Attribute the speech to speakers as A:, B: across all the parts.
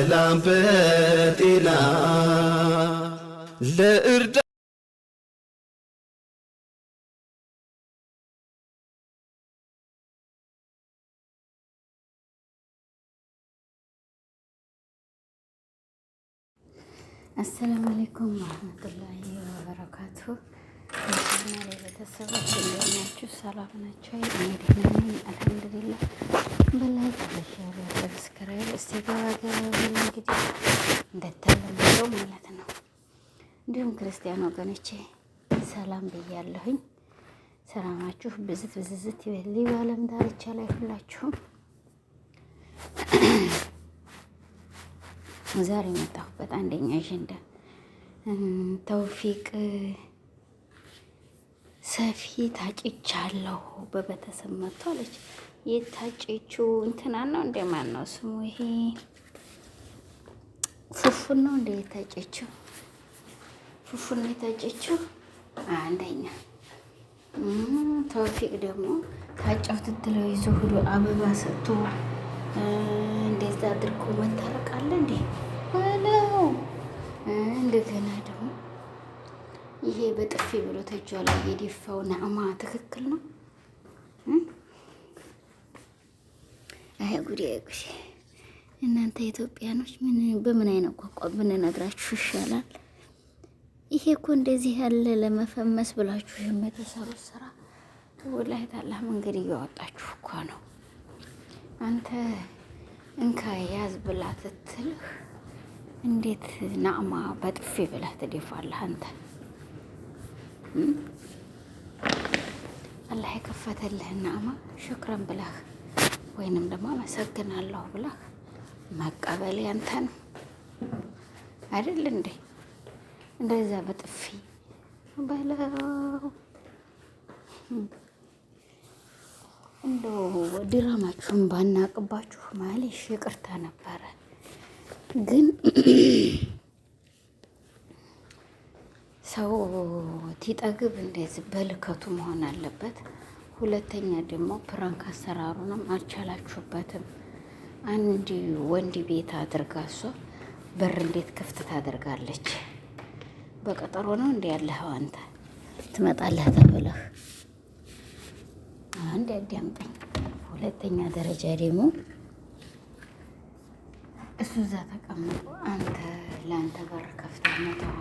A: በሰላም በጤና ለእርዳ
B: አሰላሙ አለይኩም ወራህመቱላሂ ወበረካቱሁ። የቻናሌ ቤተሰቦች እንዴት ናችሁ? ሰላም ናቸው? እኔ ደህና ነኝ አልሐምዱሊላህ። በላይክ በሼር በሰብስክራይብ እስቲ ገባ በሉ እንግዲህ እንደተለመደው ማለት ነው። እንዲሁም ክርስቲያን ወገኖቼ ሰላም ብያለሁኝ። ሰላማችሁ ብዝት ብዝዝት ይበል በዓለም ዳርቻ ላይ ሁላችሁም። ዛሬ የመጣሁበት አንደኛ አጀንዳ ተውፊቅ ሰፊ ታጭቻለሁ በቤተሰብ መጥቶ አለች። የታጨችው እንትና ነው እንደ ማን ነው ስሙ? ይሄ ፉፉን ነው እንደ የታጨችው ፉፉን ነው የታጨችው። አንደኛ ተውፊቅ ደግሞ ታጫው ትትለው ይዞ ሁሉ አበባ ሰጥቶ እንደዛ አድርጎ መታረቃለ እንዴ ወለው። እንደገና ደግሞ ይሄ በጥፊ ብሎ ተጇ ላይ የደፋው ናዕማ ትክክል ነው። አይ ጉዴ ጉዴ! እናንተ ኢትዮጵያኖች ምን በምን አይነት ቋንቋ ብንነግራችሁ ይሻላል? ይሄ እኮ እንደዚህ ያለ ለመፈመስ ብላችሁ የምትሰሩት ስራ ወላሂ ታላህ መንገድ እያወጣችሁ እኮ ነው። አንተ እንካ ያዝ ብላ ትትልህ እንዴት ናዕማ በጥፊ ብለህ ትደፋለህ? አንተ አላህ የከፈተልህ ናዕማ ሽክረን ብለህ ወይንም ደግሞ አመሰግናለሁ ብለህ መቀበል ያንተ ነው አይደል እንዴ? እንደዛ በጥፊ በለው። እንደው ድራማችሁን ባናቅባችሁ ማለሽ ይቅርታ ነበረ። ግን ሰው ቲጠግብ እንደዚህ በልከቱ መሆን አለበት። ሁለተኛ ደግሞ ፕራንክ አሰራሩንም አልቻላችሁበትም። አንድ ወንድ ቤት አድርጋ እሷ በር እንዴት ክፍት ታደርጋለች? በቀጠሮ ነው እንዲ ያለኸው አንተ ትመጣለህ ተብለህ አንድ ያዳምጠኝ። ሁለተኛ ደረጃ ደግሞ እሱ እዛ ተቀምጦ አንተ ለአንተ በር ከፍተህ መተዋ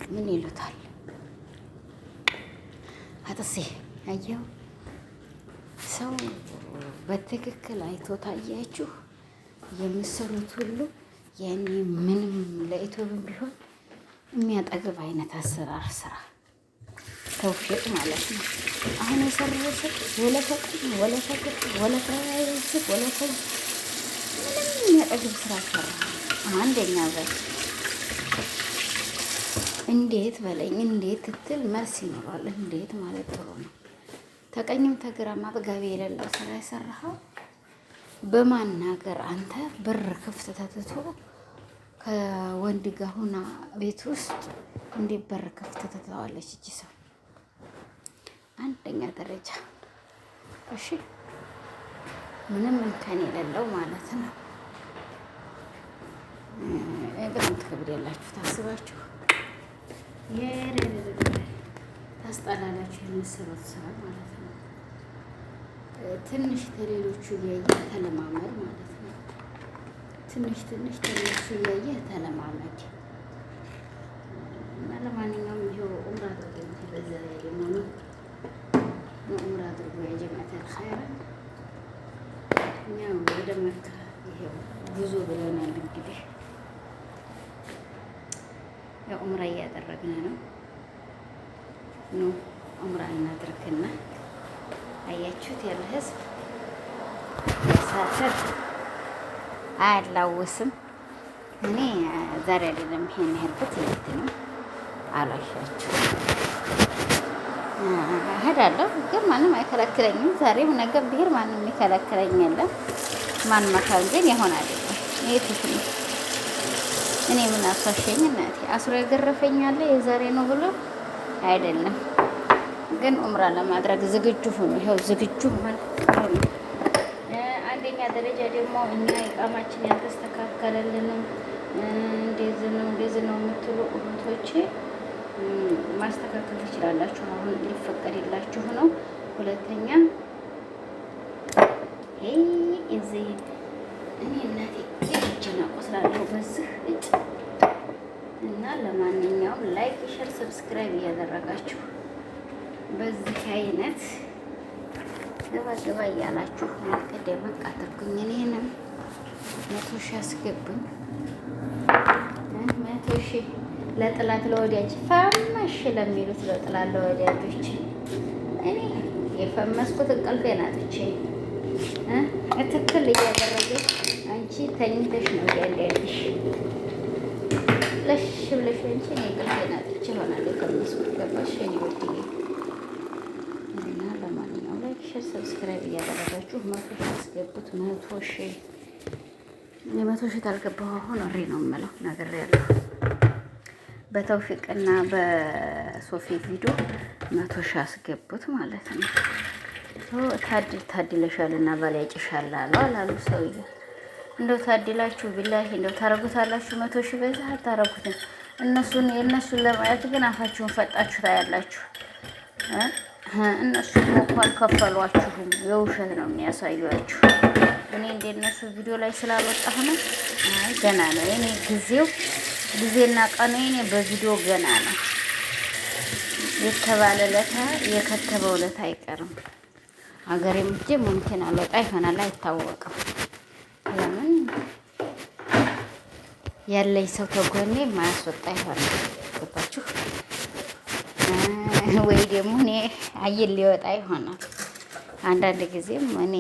B: ምን ይሉታል? አጥሴ አየው ሰው በትክክል አይቶ ታያችሁ የምትሰሩት ሁሉ ያኔ ምንም ለኢትዮጵያም ቢሆን የሚያጠግብ አይነት አሰራር ስራ ተውፊቅ ማለት ነው። አሁን የሰራው ሰው ወለተቀን ወለተቀን ወለተይዝ ወለተይ ምንም የሚያጠግብ ስራ ሰራ። አንደኛ በል እንዴት በለኝ እንዴት ትትል መልስ ይኖራል። እንዴት ማለት ጥሩ ነው። ተቀኝም ተግራም አጥጋቢ የሌለው ስራ የሰራኸው በማናገር አንተ በር ክፍት ተትቶ ከወንድ ጋር ሁና ቤት ውስጥ እንዴት በር ክፍት ትተዋለች እቺ ሰው? አንደኛ ደረጃ እሺ፣ ምንም እንከን የሌለው ማለት ነው። በጣም ትከብዳላችሁ ታስባችሁ ታስጠላላችሁ የምትሰሩት ስራ ማለት ነው። ትንሽ ተሌሎቹ እያየህ ተለማመድ ማለት ነው። ትንሽ ትንሽ ተሌሎቹ እያየህ ተለማመድ እና ለማንኛውም ይኸው ኡምራ አድርገን በዛ ላይ ደግሞ ነው ኡምራ አድርጎ የጀመተል ኸይረን እኛ ወደ መካ ይሄው ጉዞ ብለናል። እንግዲህ ያው ኡምራ እያደረግን ነው። ኑ ኡምራ እናድርግና አያችሁት ያለ ህዝብ ያሳፍር አያላውስም። እኔ ዛሬ አይደለም ይሄን ያህልበት ይሄት ነው አላሻችሁ እሄዳለሁ፣ ግን ማንም አይከለክለኝም። ዛሬም ነገ ብሄር ማንም የሚከለክለኝ የለም። ማን መካል ግን ይሆናል የት ነው? እኔ ምን አሳሸኝ እናቴ አስሮ የገረፈኛለ የዛሬ ነው ብሎ አይደለም። ግን ኡምራ ለማድረግ ዝግጁ ሁኑ። ይኸው ዝግጁ ሆነ። አንደኛ ደረጃ ደግሞ እኛ ኢቃማችን ያልተስተካከለልንም እንደዚህ ነው የምትሉ እህቶቼ ማስተካከል ትችላላችሁ። አሁን ሊፈቀድላችሁ ነው። ሁለተኛ እዚህ እኔ እናቴ እጅና ቆስላለሁ በዚህ እጅ እና ለማንኛውም ላይክ፣ ሼር፣ ሰብስክራይብ እያደረጋችሁ በዚህ አይነት ገባ እያላችሁ ደመቅ አድርጉኝ። እኔንም 100 ሺህ አስገቡኝ። 100 ሺህ ለጥላት ለወዳጅ ፈመሽ ለሚሉት ለጥላት ለወዳጆች እኔ የፈመስኩት እንቅልፌን አጥቼ እትክል እያደረገች አንቺ ተኝተሽ ነው ያንዳንድሽ ለሽ ብለሽ አንቺ እኔ እንቅልፌን አጥቼ ይሆናል የፈመስኩት። ገባሽ? እኔ ወድዬ እና ለማንኛውም ላይክ፣ ሼር፣ ሰብስክራይብ እያደረጋችሁ 100 ሺህ አስገቡት። 100 ሺህ የ100 ሺህ ታልገባሁ አሁን እሪ ነው የምለው ነግሬያለሁ። በተውፊቅና በሶፊ ቪዲዮ 100 ሺህ አስገቡት ማለት ነው። ታድለሻልና ባል ያጭሻል አላሉ ሰውዬ። እንደው ታድላችሁ ቢላሂ እንደው ታረጉታላችሁ። 100 ሺህ በዛ አታረጉትም። የእነሱን ለማየት ግን አፋችሁን ፈጣችሁ ታያላችሁ። እነሱ እኮ አልከፈሏችሁም፣ የውሸት ነው የሚያሳዩአችሁ። እኔ እንደነሱ ቪዲዮ ላይ ስላልወጣሁ ነው። አይ ገና ነው የኔ ጊዜና ቀኑ የኔ በቪዲዮ ገና ነው። የተባለ ለታ የከተበው ለታ አይቀርም። ሀገሬ ምጄ ሙምኪን አልወጣ ይሆናል አይታወቅም። ለምን ያለኝ ሰው ተጎኔ ማያስወጣ ይሆናል። ገባችሁ? ወይ ደግሞ እኔ አየል ሊወጣ ይሆናል። አንዳንድ ጊዜም እኔ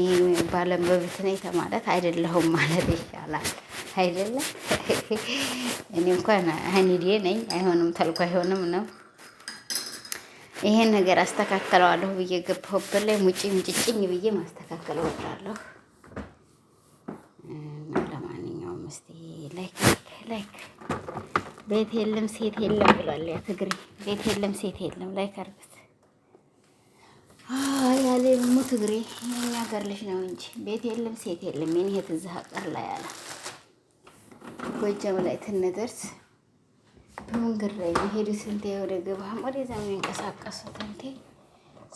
B: ባለም በቤት ነኝ ማለት አይደለሁም ማለት ይሻላል አይደለም። እኔ እንኳን ሀኒዴ ነኝ አይሆንም ተልኮ አይሆንም ነው። ይሄን ነገር አስተካክለዋለሁ ብዬ ገባሁበት ላይ ሙጭጭኝ ብዬ ማስተካከል እወዳለሁ። ለማንኛውም እስቲ ላይክ ቤት የለም ሴት የለም ብሏል ያ ትግሬ። ቤት የለም ሴት የለም ላይክ አድርጉት። ያለ ደግሞ ትግሬ የኛ ሀገር ልጅ ነው እንጂ ቤት የለም ሴት የለም የኔ እህት እዚህ ሀገር ላይ አለ ጎጃም ላይ ትንደርስ በመንገድ ላይ የሚሄዱት እንደ ወደ ገባህም ወደዛ የሚንቀሳቀሱት እንደ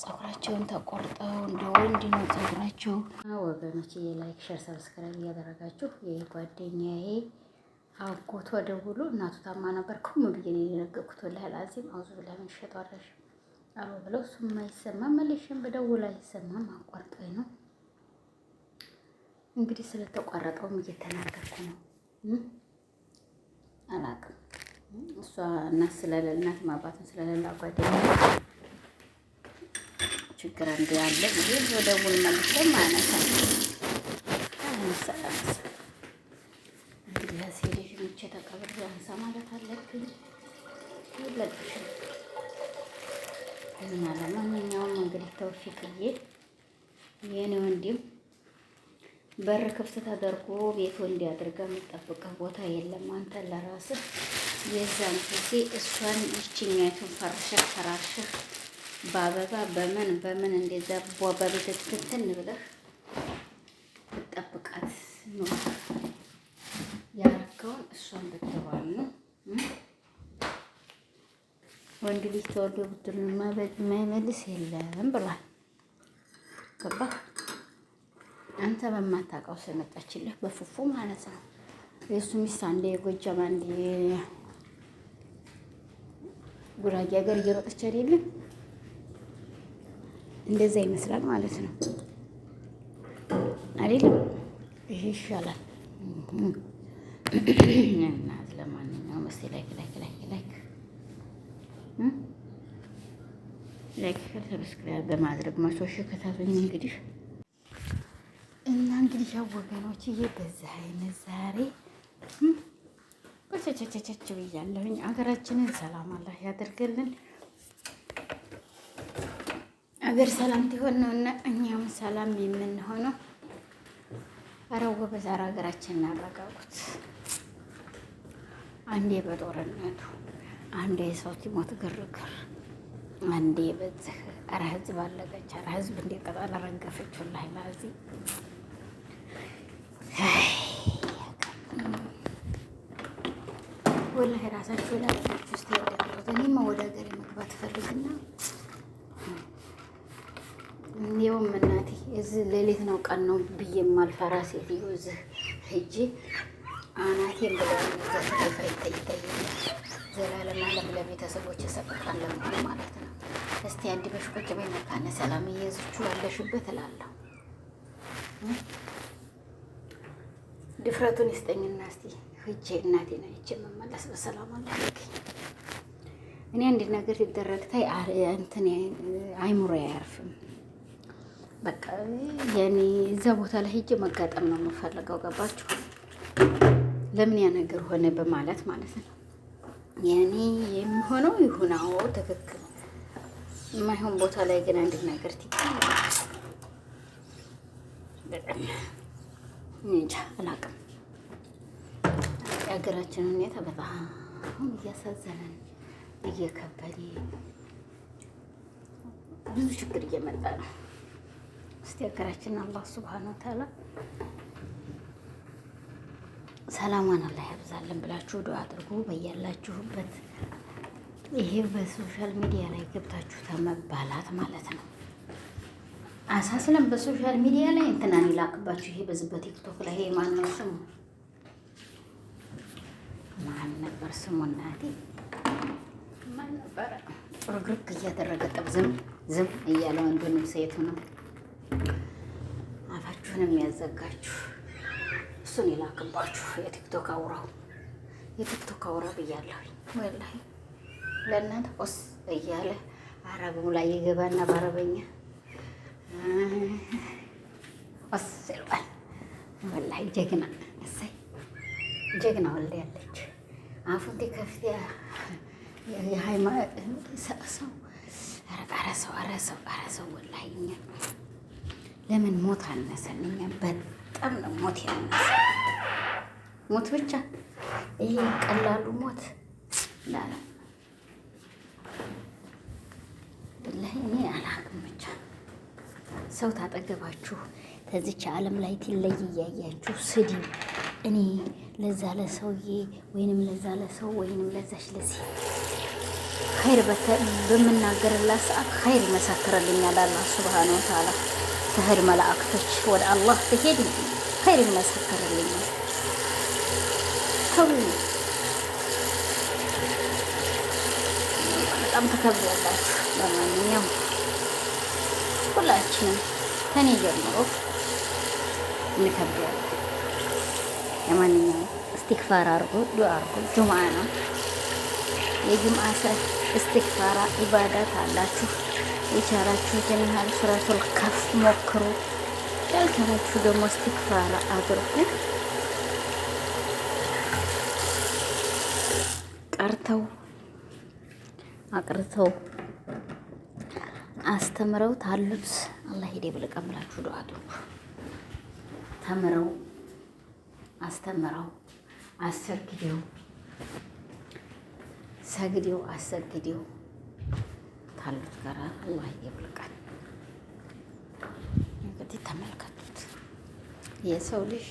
B: ፀጉራቸውን ተቆርጠው እንደ ወንድ ነው ፀጉራቸው። ወገኖች የላይክ ሼር ሰብስክራይብ እያደረጋችሁ የጓደኛዬ አጎቷ ደውሎ እናቱ ታማ ነበር ኩም ብዬ ነው የነገርኩት። ወላሂ ላዚም አውዙ ብላ ምን ሸጧለሽ አሮ ብለው እሱም አይሰማም መልሽም በደውል አይሰማም አቋርጦኝ ነው እንግዲህ ስለተቋረጠውም እየተናገርኩ ነው። አላውቅም እሷ እናት ስለሌላት ማባትን ስለሌላ ጓደኛ ችግር አንዱ ያለ ጊዜ ወደውል መልሰም ማነሳ እንግዲህ ለዚህ ልጅ ምቼ ተቀብሬ አንሳ ማለት አለብኝ ይለጥሽ እና ለማንኛውም እንግዲህ ተውፊቅዬ የኔ ወንድም በር ክፍት ተደርጎ ቤት ወንድ አድርጋ የምጠብቀው ቦታ የለም። አንተ ለራስህ የዛን ጊዜ እሷን ይችኛቱን ፈራርሸህ በአበባ በምን እንደዛ በቤት ትክትን ብለህ ትጠብቃት ነው ያረከውን እሷን ብትባል ነው። ወንድ ልጅ ተወልዶ ብትል የማይመልስ የለም ብሏል። ገባህ? አንተ በማታውቀው ስለመጣችልህ በፉፉ ማለት ነው። የእሱ ሚስት አንዴ የጎጃም አንዴ ጉራጌ ሀገር እየሮጠች አይደለም እንደዛ ይመስላል ማለት ነው አይደለም? ይሄ ይሻላል። እና ለማንኛውም እስኪ ላይክ ሰብስክራይብ በማድረግ 100 ሺህ ከታቱኝ እንግዲህ እና እንግዲህ ያው ወገኖችዬ በዚህ አይነት ዛሬ በቸቸቸቸች ብያለሁኝ። አገራችንን ሰላም አላህ ያደርግልን። አገር ሰላም ትሆን ነውና እኛም ሰላም የምንሆነው። ኧረ ጎበዝ ሀገራችንን አረጋጉት። አንዴ በጦርነቱ አንዴ ሰው ሲሞት ግርግር አንዴ በዚህ ኧረ ህዝብ አለቀች። ኧረ ህዝብ እንደ ቅጠል ረገፈች። ወላሂ ላዚ ወላሂ ራሳችሁ ላላችሁ ውስጥ ያደረጉት እኔማ ወደ ሀገሬ መግባት ፈልግና ይኸውም እናቴ እዚህ ሌሊት ነው ቀን ነው ብዬ የማልፈራ ሴትዮ እዚህ ሂጂ አናቴን ብለውኝ እዛ ተደፍሬ ይታይ ዘላለም ዓለም ለቤተሰቦች እሰጥቃለሁ ማለት ነው። እስቲ አንድ በሽቆጭ በይ መካነ ሰላም እየዝችሁ ያለሽበት እላለሁ። ድፍረቱን ይስጠኝና እስቲ ሂጄ እናቴን አይቼ መመለስ በሰላም አላልከኝ። እኔ አንድ ነገር ሲደረግ ታይ እንትን አይምሮ አያርፍም። በቃ ያኔ እዛ ቦታ ላይ ሂጄ መጋጠም ነው የምፈልገው። ገባችሁ? ለምን ያ ነገር ሆነ በማለት ማለት ነው። ያኔ የሚሆነው ይሁን፣ አዎ ትክክል። የማይሆን ቦታ ላይ ግን አንድ ነገር እንጃ አላውቅም። የሀገራችን ሁኔታ በጣም እያሳዘነን እየከበደ ብዙ ችግር እየመጣ ነው። እስቲ ሀገራችን አላህ ሱብሃነሁ ወተዓላ ሰላሟን አላህ ያብዛልን ብላችሁ ዱዓ አድርጉ በያላችሁበት። ይሄ በሶሻል ሚዲያ ላይ ገብታችሁ ተመባላት ማለት ነው። አሳስለም በሶሻል ሚዲያ ላይ እንትናን ይላክባችሁ። ይሄ በዚህ በቲክቶክ ላይ ይሄ ማን ነው ስሙ? ማን ነበር ስሙ? እናቴ ማን ነበር? ርግርግ እያደረገ ዝም ዝም እያለ ወንዱንም ሴቱንም አፋችሁን የሚያዘጋችሁ እሱን ይላክባችሁ። የቲክቶክ አውራ ብያለሁኝ። ወላሂ ለእናንተ ቆስ እያለ አረብም ላይ የገባና በአረበኛ ቆስ ይሏል። ወላሂ ጀግና እሰይ ጀግና ወልድ ያለች አፉን ከፍት ሰው ወላሂ እኛ ለምን ሞት አነሰን? እኛ በጣም ነው ሞት ያነሰ ሞት ብቻ። ይሄ ቀላሉ ሞት ላላ ወላሂ እኔ አላውቅም። ብቻ ሰው ታጠገባችሁ ከዚች ዓለም ላይ ትለይ እያያችሁ ስድብ እኔ ለዛ ለሰውዬ ወይንም ለዛ ለሰው ወይንም ለዛች ለዚህ ኸይር በምናገርላት ሰዓት ኸይር ይመሰክርልኛል አላህ ሱብሃነሁ ወተዓላ። ከኸይር መላእክቶች ወደ አላህ ትሄድ ኸይር ይመሰክርልኛል። ተው በጣም ተከብያላችሁ። ለማንኛውም ሁላችንም ከኔ ጀምሮ እንከብያለን። ለማንኛውም እስቲክፋር አርጉ፣ ዱዓ አርጉ። ጁምዓ ነው። የጁምዓ ሰዓት እስቲክፋራ ኢባዳት አላችሁ። የቻላችሁትን ያህል ሱረቱል ከፍ ሞክሩ። ያልቻላችሁ ደግሞ እስቲክፋራ አድርጉ። ቀርተው አቅርተው አስተምረው ታሉት አላህ ሄደ ብለቀምላችሁ ዱዓ አድርጉ። ተምረው አስተምረው አሰግደው ሰግደው አሰግደው ታሉት ጋር አላህ ይብልቃል። እንግዲህ ተመልከቱት። የሰው ልጅ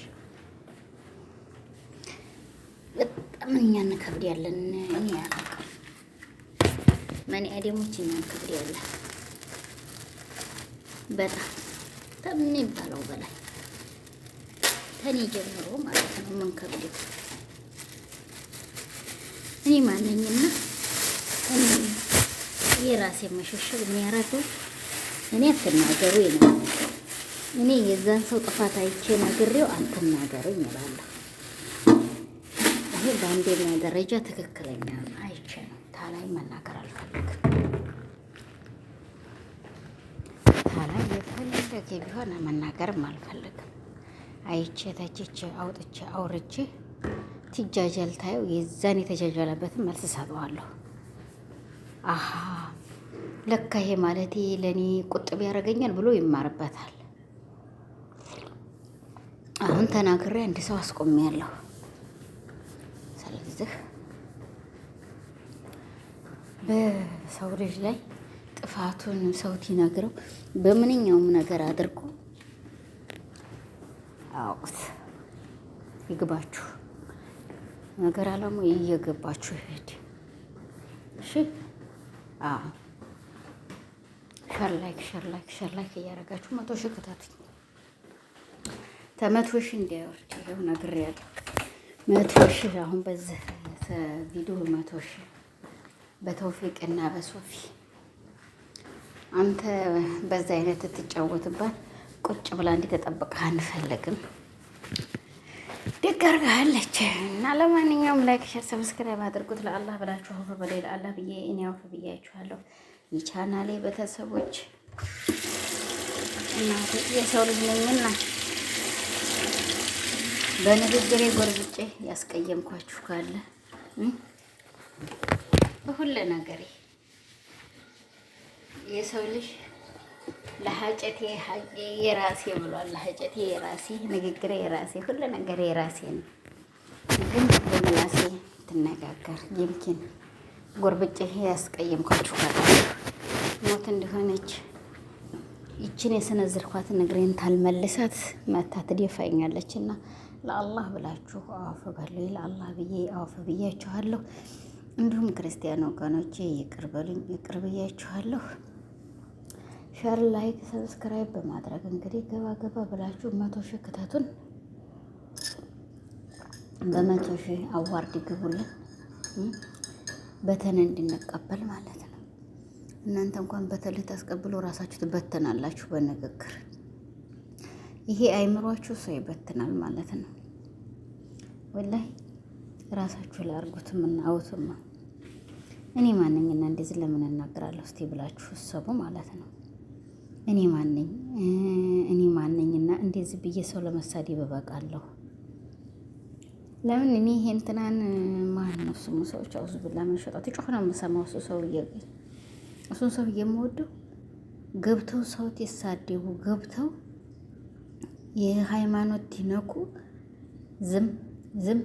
B: በጣም እኛ እንከብድ ያለን እኔ ያላቀም ማን አደሞች እኛ እንከብድ ያለን በጣም ተምን ይባለው በላይ ተኔ ጀምሮ ማለት ነው። ምን ከብድ እኔ ማንኝና እኔ የራሴ መሸሸግ የሚያረገው እኔ አትናገሩ ነው። እኔ የዛን ሰው ጥፋት አይቼ ነግሬው አትናገሩኝ እላለሁ። ይሄ በአንደኛ ደረጃ ትክክለኛ አይቼ ነው። ታላይ መናገር አልፈልግም። ታላይ የፈለገ ቢሆን መናገርም አልፈልግም። አይቼ ተችቼ አውጥቼ አውርቼ ትጃጃል ታየው የዛን የተጃጃለበትን መልስ ሰጠዋለሁ። አሃ ለካ ይሄ ማለት ለኔ ቁጥብ ያደርገኛል ብሎ ይማርበታል። አሁን ተናግሬ አንድ ሰው አስቆሚያለሁ። ስለዚህ በሰው ልጅ ላይ ጥፋቱን ሰው ሲነግረው በምንኛውም ነገር አድርጎ አውቁት ይግባችሁ። ነገር አለሙ እየገባችሁ ይሄድ። እሺ ሸር ላይክ እያደረጋችሁ 100 ሺህ ክታትኝ። ተመቶ ሺህ እንዲያወርድ ይኸው ነግሬያለሁ። 100 ሺህ አሁን በዚህ ቪዲዮ 100 ሺህ በተውፊቅና በሶፊ አንተ በዛ አይነት ትጫወትባት ቁጭ ብላ እንዲተጠብቅህ አንፈልግም። ደግ አድርጋለች እና ለማንኛውም ላይክ ሸር ሰብስክራይብ አድርጉት። ለአላህ ብላችሁ አውፍ በሌላ አላህ ብዬ እኔ አውፍ ብያችኋለሁ። የቻናሌ ቤተሰቦች እና የሰው ልጅ ነኝና በንግግሬ ጎርብጬ ያስቀየምኳችሁ ካለ በሁሉ ነገሬ የሰው ልጅ ለሀጨቴ የራሴ ብሏል። ለሀጨቴ የራሴ ንግግሬ የራሴ ሁሉ ነገር የራሴ ነው። ግን በምላሴ ትነጋገር ይምኪን ጎርብጬ ያስቀየምኳችሁ ካላችሁ ሞት እንደሆነች ይችን የሰነዝርኳትን እግሬን ታልመልሳት መታ ትደፋኛለች እና ለአላህ ብላችሁ አውፍ በሉኝ። ለአላህ ብዬ አውፍ ብያችኋለሁ። እንዲሁም ክርስቲያን ወገኖቼ ይቅር በሉኝ፣ ይቅር ብያችኋለሁ። ሸር ላይክ ሰብስክራይብ በማድረግ እንግዲህ ገባ ብላችሁ 100 ሺህ ክተቱን። በ100 ሺህ አዋርድ ግቡልን በተን እንድንቀበል ማለት ነው። እናንተ እንኳን በተለይ ታስቀብሉ ራሳችሁ ትበተናላችሁ በንግግር። ይሄ አይምሯችሁ ሰው ይበትናል ማለት ነው። ወላሂ ራሳችሁ ላርጉትም እና አውቱማ እኔ ማንኝና እንደዚህ ለምን እናገራለሁ እስቲ ብላችሁ ሰቡ ማለት ነው። እኔ ማንኝና እንደዚህ ብዬ ሰው ለመሳደብ በበቃለሁ። ለምን እኔ ይሄን ትናን ማን ነው ስሙ ሰዎች አውዝ ብላ ምን ሸጣት ይጮህ ነው የምሰማው። እሱን ሰውዬ የምወደው ገብተው ሰው ይሳደቡ ገብተው የሃይማኖት ዲነቁ ዝም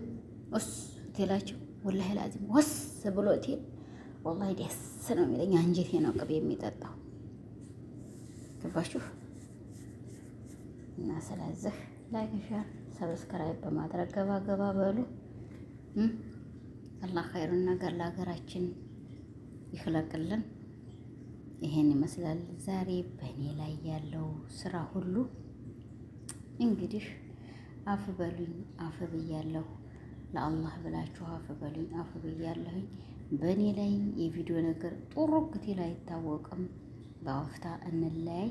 B: ወስ ትላቸው ወላሂ ላዚም ወስ ብሎት ወላሂ ደስ ነው የሚለኝ። አንጀቴ ነው ቅቤ የሚጠጣው ገባችሁ? እና ስለዚህ ላይክ ሸር ሰብስክራይብ በማድረግ ገባ በሉ። አላህ ኸይሩን ነገር ለሀገራችን ይخلቅልን። ይሄን ይመስላል ዛሬ በእኔ ላይ ያለው ስራ ሁሉ። እንግዲህ አፍ በሉኝ፣ አፍ ብያለሁ። ለአላህ ብላችሁ አፍ በሉኝ፣ አፍ ብያለሁኝ። በእኔ ላይ የቪዲዮ ነገር ጥሩ ግቴል አይታወቅም። በአፍታ እንለያይ።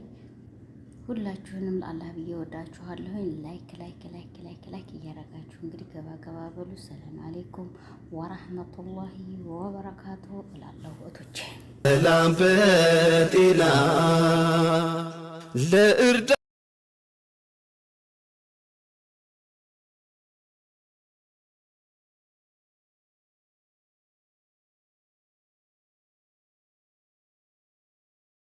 B: ሁላችሁንም ለአላህ ብዬ ወዳችኋለሁኝ። ላይክ እያረጋችሁ እንግዲህ ገባ በሉ። ሰላም አለይኩም ወራህመቱላሂ ወበረካቱሁ እላለሁ እቶቼ።
A: ሰላም በጤና ለእርዳ